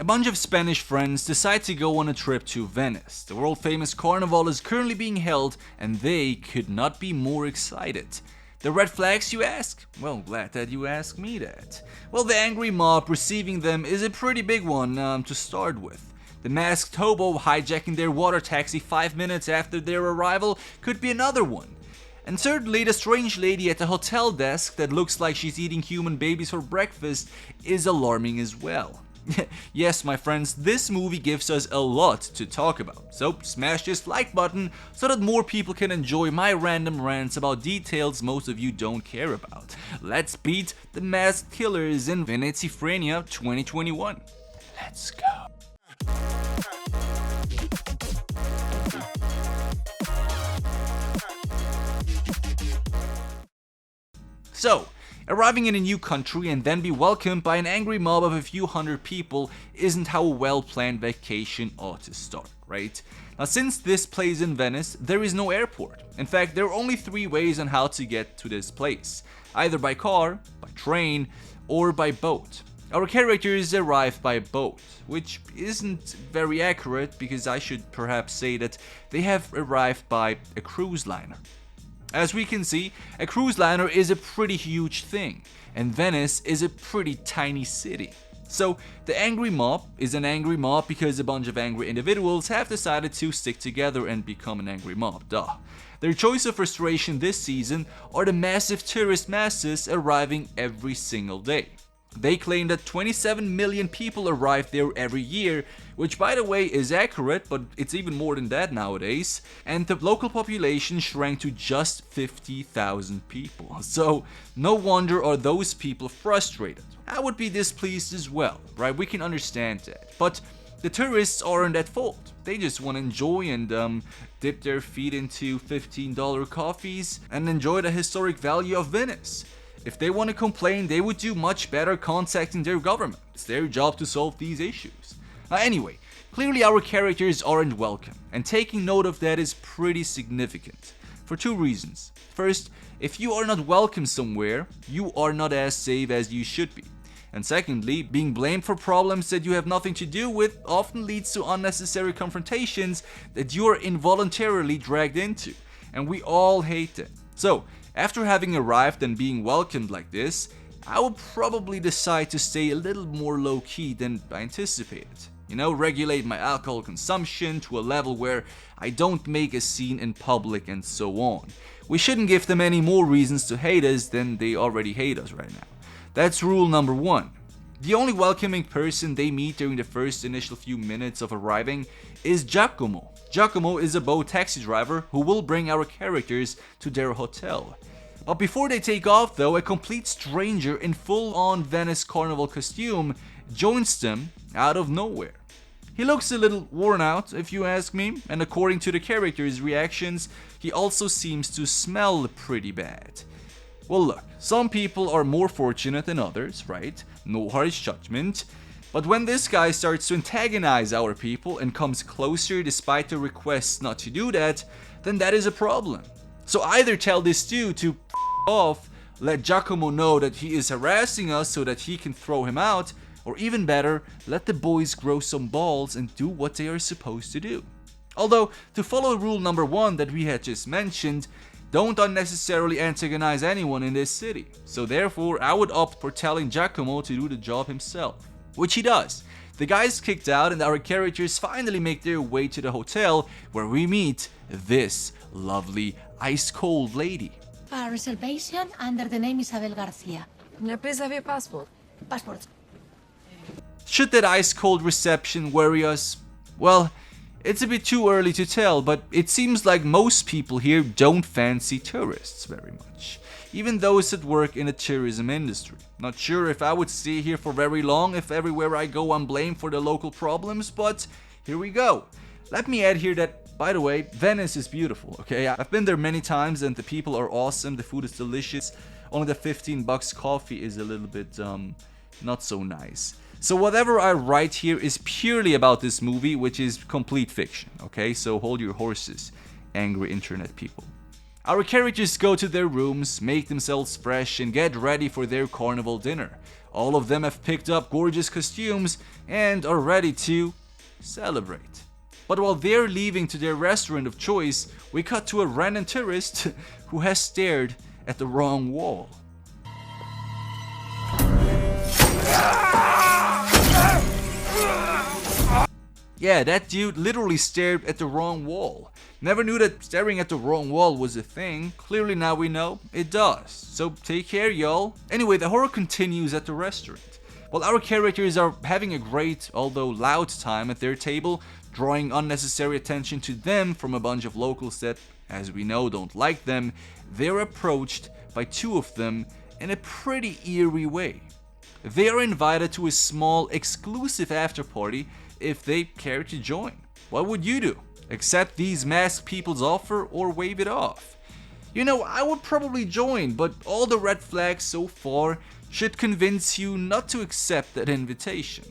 A bunch of Spanish friends decide to go on a trip to Venice. The world famous carnival is currently being held and they could not be more excited. The red flags, you ask? Well, glad that you asked me that. Well, the angry mob receiving them is a pretty big one to start with. The masked hobo hijacking their water taxi 5 minutes after their arrival could be another one. And certainly the strange lady at the hotel desk that looks like she's eating human babies for breakfast is alarming as well. Yes, my friends, this movie gives us a lot to talk about, so smash this like button so that more people can enjoy my random rants about details most of you don't care about. Let's beat the masked killers in Veneciafrenia 2021. Let's go. So, arriving in a new country and then be welcomed by an angry mob of a few hundred people isn't how a well-planned vacation ought to start, right? Now, since this plays in Venice, there is no airport. In fact, there are only 3 ways on how to get to this place. Either by car, by train, or by boat. Our characters arrive by boat, which isn't very accurate because I should perhaps say that they have arrived by a cruise liner. As we can see, a cruise liner is a pretty huge thing, and Venice is a pretty tiny city. So, the angry mob is an angry mob because a bunch of angry individuals have decided to stick together and become an angry mob, duh. Their choice of frustration this season are the massive tourist masses arriving every single day. They claim that 27 million people arrive there every year, which by the way is accurate, but it's even more than that nowadays, and the local population shrank to just 50,000 people. So no wonder are those people frustrated. I would be displeased as well, right? We can understand that. But the tourists aren't at fault. They just want to enjoy and dip their feet into $15 coffees and enjoy the historic value of Venice. If they want to complain, they would do much better contacting their government. It's their job to solve these issues. Anyway, clearly our characters aren't welcome, and taking note of that is pretty significant. For 2 reasons. First, if you are not welcome somewhere, you are not as safe as you should be. And secondly, being blamed for problems that you have nothing to do with often leads to unnecessary confrontations that you are involuntarily dragged into. And we all hate that. So, after having arrived and being welcomed like this, I will probably decide to stay a little more low-key than I anticipated. You know, regulate my alcohol consumption to a level where I don't make a scene in public and so on. We shouldn't give them any more reasons to hate us than they already hate us right now. That's rule number 1. The only welcoming person they meet during the first initial few minutes of arriving is Giacomo. Giacomo is a boat taxi driver who will bring our characters to their hotel. But before they take off though, a complete stranger in full-on Venice carnival costume joins them out of nowhere. He looks a little worn out if you ask me, and according to the character's reactions, he also seems to smell pretty bad. Well look, some people are more fortunate than others, right? No harsh judgment. But when this guy starts to antagonize our people and comes closer despite the requests not to do that, then that is a problem. So either tell this dude to off, let Giacomo know that he is harassing us so that he can throw him out, or even better, let the boys grow some balls and do what they are supposed to do. Although, to follow rule number 1 that we had just mentioned, don't unnecessarily antagonize anyone in this city. So therefore, I would opt for telling Giacomo to do the job himself. Which he does. The guy is kicked out and our characters finally make their way to the hotel where we meet this lovely ice-cold lady. A reservation under the name Isabel Garcia. Please have your passport. Passport. Should that ice-cold reception worry us? Well, it's a bit too early to tell, but it seems like most people here don't fancy tourists very much. Even those that work in the tourism industry. Not sure if I would stay here for very long if everywhere I go I'm blamed for the local problems, but here we go. Let me add here that, by the way, Venice is beautiful, okay? I've been there many times and the people are awesome, the food is delicious. Only the $15 coffee is a little bit, not so nice. So whatever I write here is purely about this movie, which is complete fiction, okay? So hold your horses, angry internet people. Our characters go to their rooms, make themselves fresh, and get ready for their carnival dinner. All of them have picked up gorgeous costumes and are ready to celebrate. But while they're leaving to their restaurant of choice, we cut to a random tourist who has stared at the wrong wall. Yeah, that dude literally stared at the wrong wall. Never knew that staring at the wrong wall was a thing. Clearly now we know it does. So take care, y'all. Anyway, the horror continues at the restaurant. While our characters are having a great, although loud time at their table, drawing unnecessary attention to them from a bunch of locals that, as we know, don't like them, they're approached by two of them in a pretty eerie way. They are invited to a small, exclusive after party if they care to join. What would you do? Accept these masked people's offer or wave it off? You know, I would probably join, but all the red flags so far should convince you not to accept that invitation.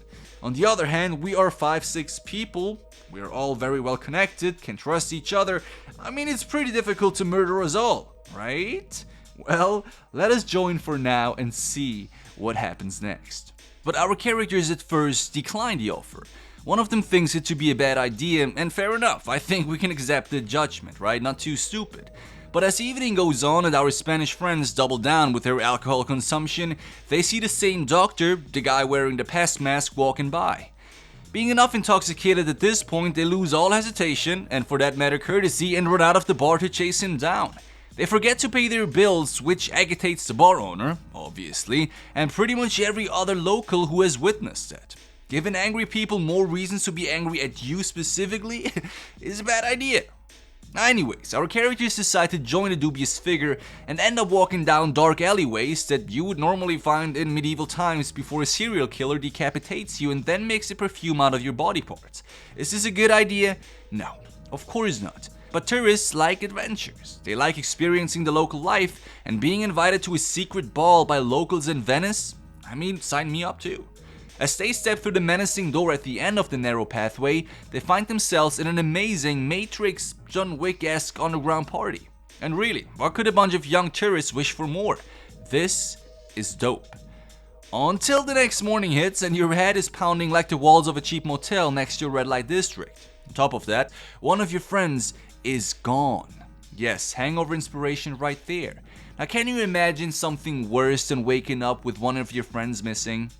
On the other hand, we are 5-6 people, we're all very well connected, can trust each other. I mean, it's pretty difficult to murder us all, right? Well, let us join for now and see what happens next. But our characters at first decline the offer. One of them thinks it to be a bad idea, and fair enough, I think we can accept the judgment, right? Not too stupid. But as the evening goes on and our Spanish friends double down with their alcohol consumption, they see the same doctor, the guy wearing the pest mask, walking by. Being enough intoxicated at this point, they lose all hesitation, and for that matter courtesy, and run out of the bar to chase him down. They forget to pay their bills, which agitates the bar owner, obviously, and pretty much every other local who has witnessed it. Giving angry people more reasons to be angry at you specifically is a bad idea. Anyways, our characters decide to join the dubious figure and end up walking down dark alleyways that you would normally find in medieval times before a serial killer decapitates you and then makes a perfume out of your body parts. Is this a good idea? No, of course not. But tourists like adventures. They like experiencing the local life, and being invited to a secret ball by locals in Venice, I mean, sign me up too. As they step through the menacing door at the end of the narrow pathway, they find themselves in an amazing Matrix, John Wick-esque underground party. And really, what could a bunch of young tourists wish for more? This is dope. Until the next morning hits and your head is pounding like the walls of a cheap motel next to a red light district. On top of that, one of your friends is gone. Yes, hangover inspiration right there. Now can you imagine something worse than waking up with one of your friends missing?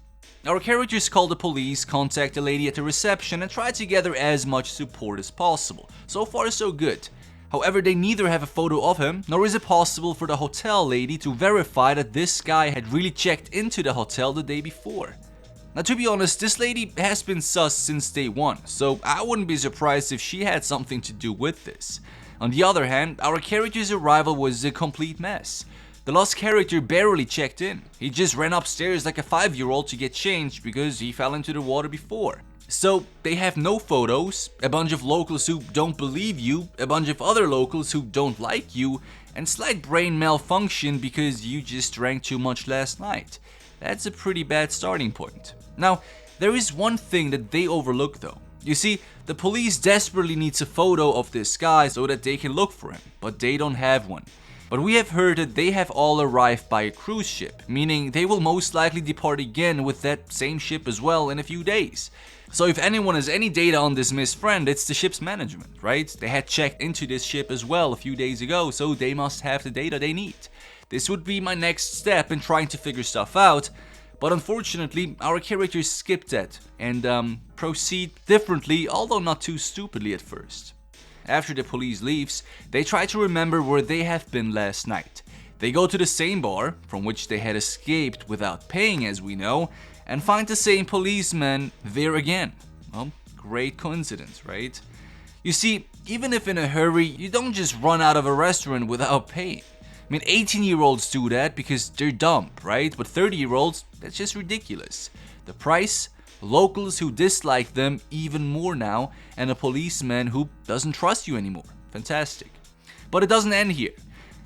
Our characters call the police, contact the lady at the reception, and try to gather as much support as possible. So far so good. However, they neither have a photo of him, nor is it possible for the hotel lady to verify that this guy had really checked into the hotel the day before. Now to be honest, this lady has been sus since day one, so I wouldn't be surprised if she had something to do with this. On the other hand, our character's arrival was a complete mess. The lost character barely checked in. He just ran upstairs like a 5-year-old to get changed because he fell into the water before. So they have no photos, a bunch of locals who don't believe you, a bunch of other locals who don't like you, and slight brain malfunction because you just drank too much last night. That's a pretty bad starting point. Now, there is one thing that they overlook though. You see, the police desperately needs a photo of this guy so that they can look for him, but they don't have one. But we have heard that they have all arrived by a cruise ship, meaning they will most likely depart again with that same ship as well in a few days. So if anyone has any data on this missed friend, it's the ship's management, right? They had checked into this ship as well a few days ago, so they must have the data they need. This would be my next step in trying to figure stuff out, but unfortunately our characters skip that and proceed differently, although not too stupidly at first. After the police leaves, they try to remember where they have been last night. They go to the same bar, from which they had escaped without paying as we know, and find the same policeman there again. Well, great coincidence, right? You see, even if in a hurry, you don't just run out of a restaurant without paying. I mean, 18-year-olds do that because they're dumb, right? But 30-year-olds, that's just ridiculous. The price? Locals who dislike them even more now, and a policeman who doesn't trust you anymore. Fantastic. But it doesn't end here.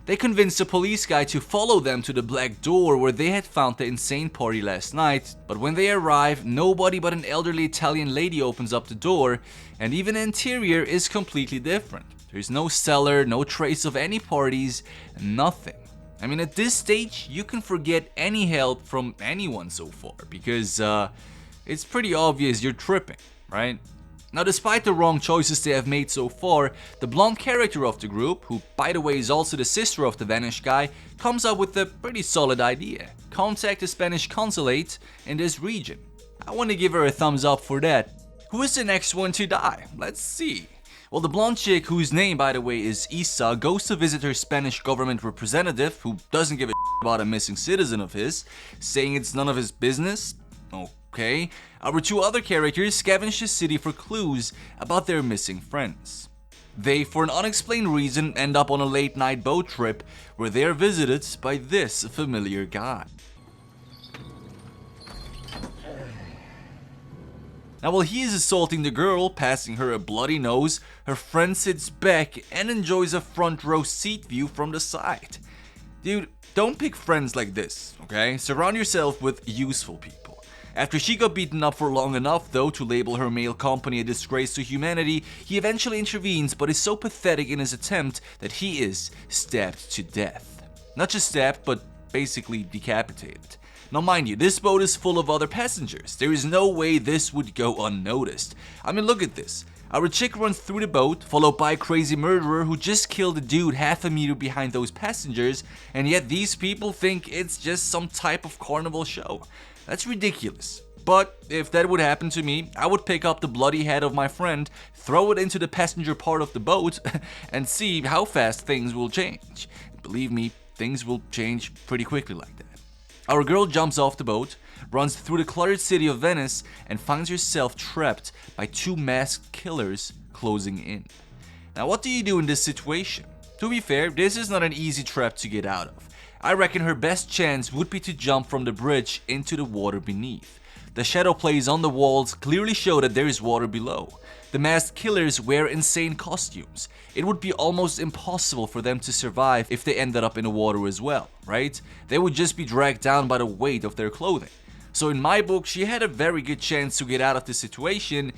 They convinced the police guy to follow them to the black door where they had found the insane party last night, but when they arrive, nobody but an elderly Italian lady opens up the door, and even the interior is completely different. There's no cellar, no trace of any parties, nothing. I mean, at this stage, you can forget any help from anyone so far, because it's pretty obvious you're tripping, right? Now, despite the wrong choices they have made so far, the blonde character of the group, who by the way is also the sister of the vanished guy, comes up with a pretty solid idea. Contact the Spanish consulate in this region. I want to give her a thumbs up for that. Who is the next one to die? Let's see. Well, the blonde chick, whose name by the way is Isa, goes to visit her Spanish government representative, who doesn't give a about a missing citizen of his, saying it's none of his business. Okay. Our two other characters scavenge the city for clues about their missing friends. They, for an unexplained reason, end up on a late night boat trip where they are visited by this familiar guy. Now, while he is assaulting the girl, passing her a bloody nose, her friend sits back and enjoys a front row seat view from the side. Dude, don't pick friends like this, okay? Surround yourself with useful people. After she got beaten up for long enough, though, to label her male company a disgrace to humanity, he eventually intervenes, but is so pathetic in his attempt that he is stabbed to death. Not just stabbed, but basically decapitated. Now mind you, this boat is full of other passengers. There is no way this would go unnoticed. I mean, look at this. Our chick runs through the boat, followed by a crazy murderer who just killed a dude half a meter behind those passengers, and yet these people think it's just some type of carnival show. That's ridiculous. But if that would happen to me, I would pick up the bloody head of my friend, throw it into the passenger part of the boat, and see how fast things will change. Believe me, things will change pretty quickly like that. Our girl jumps off the boat, runs through the cluttered city of Venice, and finds herself trapped by two masked killers closing in. Now, what do you do in this situation? To be fair, this is not an easy trap to get out of. I reckon her best chance would be to jump from the bridge into the water beneath. The shadow plays on the walls clearly show that there is water below. The masked killers wear insane costumes. It would be almost impossible for them to survive if they ended up in the water as well, right? They would just be dragged down by the weight of their clothing. So in my book, she had a very good chance to get out of the situation,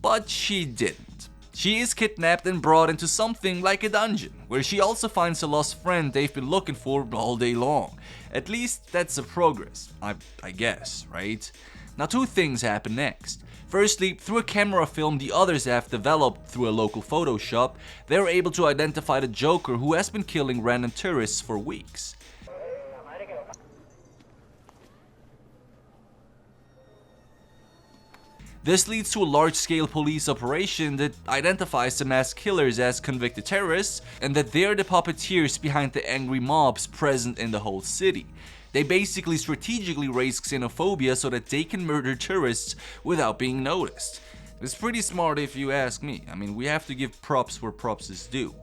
but she didn't. She is kidnapped and brought into something like a dungeon, where she also finds a lost friend they've been looking for all day long. At least that's a progress, I guess, right? Now, two things happen next. Firstly, through a camera film the others have developed through a local photo shop, they're able to identify the Joker who has been killing random tourists for weeks. This leads to a large-scale police operation that identifies the masked killers as convicted terrorists and that they're the puppeteers behind the angry mobs present in the whole city. They basically strategically raise xenophobia so that they can murder tourists without being noticed. It's pretty smart if you ask me. I mean, we have to give props where props is due.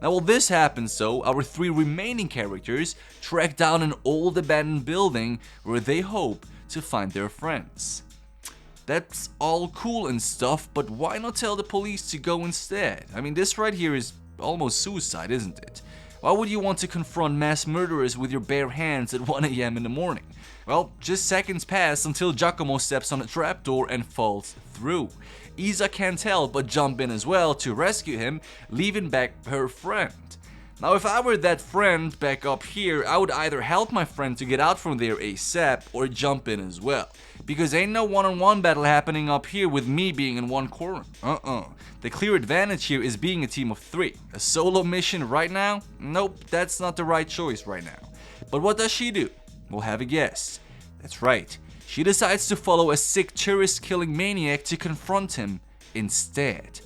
Now, while this happens though, our three remaining characters track down an old abandoned building where they hope to find their friends. That's all cool and stuff, but why not tell the police to go instead? I mean, this right here is almost suicide, isn't it? Why would you want to confront mass murderers with your bare hands at 1 AM in the morning? Well, just seconds pass until Giacomo steps on a trapdoor and falls through. Isa can't help but jump in as well to rescue him, leaving back her friend. Now, if I were that friend back up here, I would either help my friend to get out from there ASAP or jump in as well. Because ain't no one-on-one battle happening up here with me being in one corner. The clear advantage here is being a team of 3. A solo mission right now? Nope, that's not the right choice right now. But what does she do? We'll have a guess. That's right. She decides to follow a sick tourist-killing maniac to confront him instead.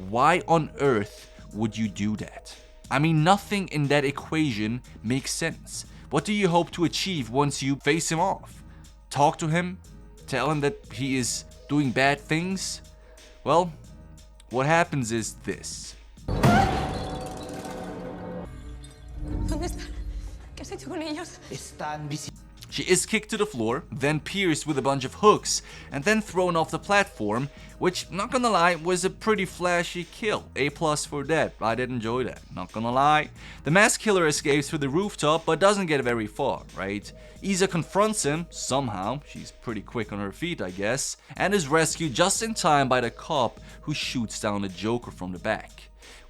Why on earth would you do that? I mean, nothing in that equation makes sense. What do you hope to achieve once you face him off? Talk to him? Tell him that he is doing bad things? Well, what happens is this. She is kicked to the floor, then pierced with a bunch of hooks, and then thrown off the platform, which, not gonna lie, was a pretty flashy kill. A+ for that. I did enjoy that, not gonna lie. The masked killer escapes through the rooftop, but doesn't get very far, right? Isa confronts him, somehow, she's pretty quick on her feet I guess, and is rescued just in time by the cop who shoots down the Joker from the back.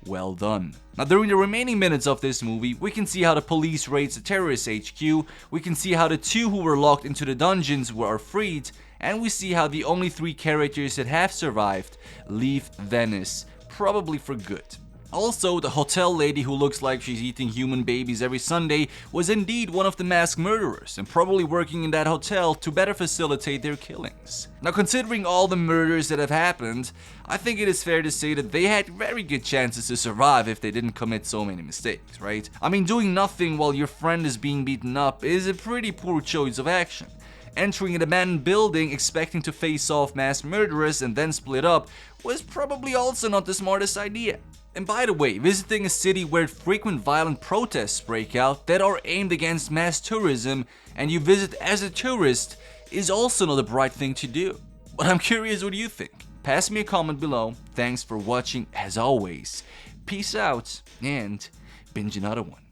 Well done. Now during the remaining minutes of this movie, we can see how the police raids the terrorist HQ, we can see how the 2 who were locked into the dungeons were freed, and we see how the only 3 characters that have survived leave Venice, probably for good. Also, the hotel lady who looks like she's eating human babies every Sunday was indeed one of the masked murderers and probably working in that hotel to better facilitate their killings. Now considering all the murders that have happened, I think it is fair to say that they had very good chances to survive if they didn't commit so many mistakes, right? I mean, doing nothing while your friend is being beaten up is a pretty poor choice of action. Entering an abandoned building expecting to face off masked murderers and then split up was probably also not the smartest idea. And by the way, visiting a city where frequent violent protests break out that are aimed against mass tourism and you visit as a tourist is also not a bright thing to do. But I'm curious what you think. Pass me a comment below. Thanks for watching as always. Peace out and binge another one.